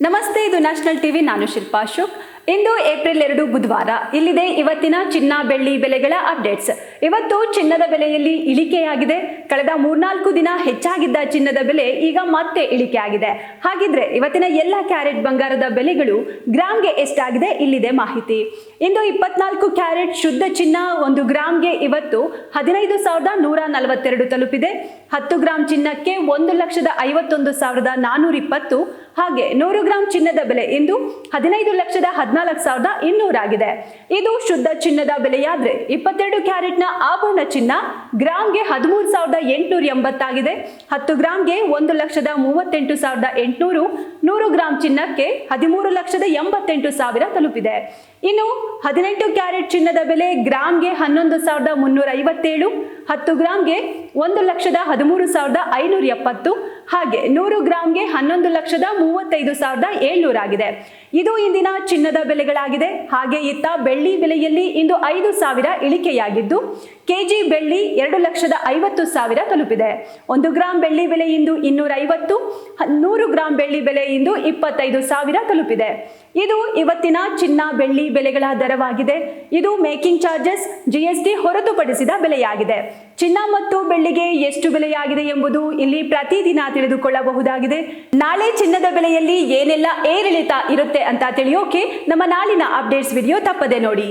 ನಮಸ್ತೆ, ಇದು national TV. ನಾನು ಶಿಲ್ಪಾ ಅಶೋಕ್. ಇಂದು ಏಪ್ರಿಲ್ 2 ಬುಧವಾರ. ಇಲ್ಲಿದೆ ಇವತ್ತಿನ ಚಿನ್ನ ಬೆಳ್ಳಿ ಬೆಲೆಗಳ ಅಪ್ಡೇಟ್ಸ್. ಇವತ್ತು ಚಿನ್ನದ ಬೆಲೆಯಲ್ಲಿ ಇಳಿಕೆಯಾಗಿದೆ. ಕಳೆದ 3-4 ದಿನ ಹೆಚ್ಚಾಗಿದ್ದ ಚಿನ್ನದ ಬೆಲೆ ಈಗ ಮತ್ತೆ ಇಳಿಕೆ ಆಗಿದೆ. ಹಾಗಿದ್ರೆ ಇವತ್ತಿನ ಎಲ್ಲ ಕ್ಯಾರೆಟ್ ಬಂಗಾರದ ಬೆಲೆಗಳು ಗ್ರಾಮ್ಗೆ ಎಷ್ಟಾಗಿದೆ, ಇಲ್ಲಿದೆ ಮಾಹಿತಿ. ಇಂದು 24 ಕ್ಯಾರೆಟ್ ಶುದ್ಧ ಚಿನ್ನ 1 ಗ್ರಾಮ್ಗೆ ಇವತ್ತು 15,142 ತಲುಪಿದೆ. 10 ಗ್ರಾಮ್ ಚಿನ್ನಕ್ಕೆ 1,51,420. ಹಾಗೆ 100 ಗ್ರಾಮ್ ಚಿನ್ನದ ಬೆಲೆ ಇಂದು 15,14,200 ಆಗಿದೆ. ಇದು ಶುದ್ಧ ಚಿನ್ನದ ಬೆಲೆಯಾದ್ರೆ 22 ಕ್ಯಾರೆಟ್ನ ಆಭರಣ ಚಿನ್ನ ಗ್ರಾಮ್ಗೆ 13,880 ಆಗಿದೆ. 10 ಗ್ರಾಮ್ಗೆ 1,38,800. 100 ಗ್ರಾಮ್ ಚಿನ್ನಕ್ಕೆ 13,88,000 ತಲುಪಿದೆ. ಇನ್ನು 18 ಕ್ಯಾರೆಟ್ ಚಿನ್ನದ ಬೆಲೆ ಗ್ರಾಮ್ಗೆ 11,357. 10 ಗ್ರಾಮ್ಗೆ 1,13,570. ಹಾಗೆ 100 ಗ್ರಾಮ್ಗೆ 11,35,700 ಆಗಿದೆ. ಇದು ಇಂದಿನ ಚಿನ್ನದ ಬೆಲೆಗಳಾಗಿದೆ. ಹಾಗೆ ಇತ್ತ ಬೆಳ್ಳಿ ಬೆಲೆಯಲ್ಲಿ ಇಂದು 5,000 ಇಳಿಕೆಯಾಗಿದ್ದು ಕೆಜಿ ಬೆಳ್ಳಿ 2,50,000 ತಲುಪಿದೆ. 1 ಗ್ರಾಮ್ ಬೆಳ್ಳಿ ಬೆಲೆ ಇಂದು 250. 100 ಗ್ರಾಮ್ ಬೆಳ್ಳಿ ಬೆಲೆ ಇಂದು 25,000 ತಲುಪಿದೆ. ಇದು ಇವತ್ತಿನ ಚಿನ್ನ ಬೆಳ್ಳಿ ಬೆಲೆಗಳ ದರವಾಗಿದೆ. ಇದು ಮೇಕಿಂಗ್ ಚಾರ್ಜಸ್ GST ಹೊರತುಪಡಿಸಿದ ಬೆಲೆಯಾಗಿದೆ. ಚಿನ್ನ ಮತ್ತು ಬೆಳ್ಳಿಗೆ ಎಷ್ಟು ಬೆಲೆಯಾಗಿದೆ ಎಂಬುದು ಇಲ್ಲಿ ಪ್ರತಿದಿನ ತಿಳಿದುಕೊಳ್ಳಬಹುದಾಗಿದೆ. ನಾಳೆ ಚಿನ್ನದ ಬೆಲೆಯಲ್ಲಿ ಏನೆಲ್ಲ ಏರಿಳಿತ ಇರುತ್ತೆ ಅಂತ ತಿಳಿಯೋಕೆ ನಮ್ಮ ನಾಳಿನ ಅಪ್ಡೇಟ್ಸ್ ವಿಡಿಯೋ ತಪ್ಪದೆ ನೋಡಿ.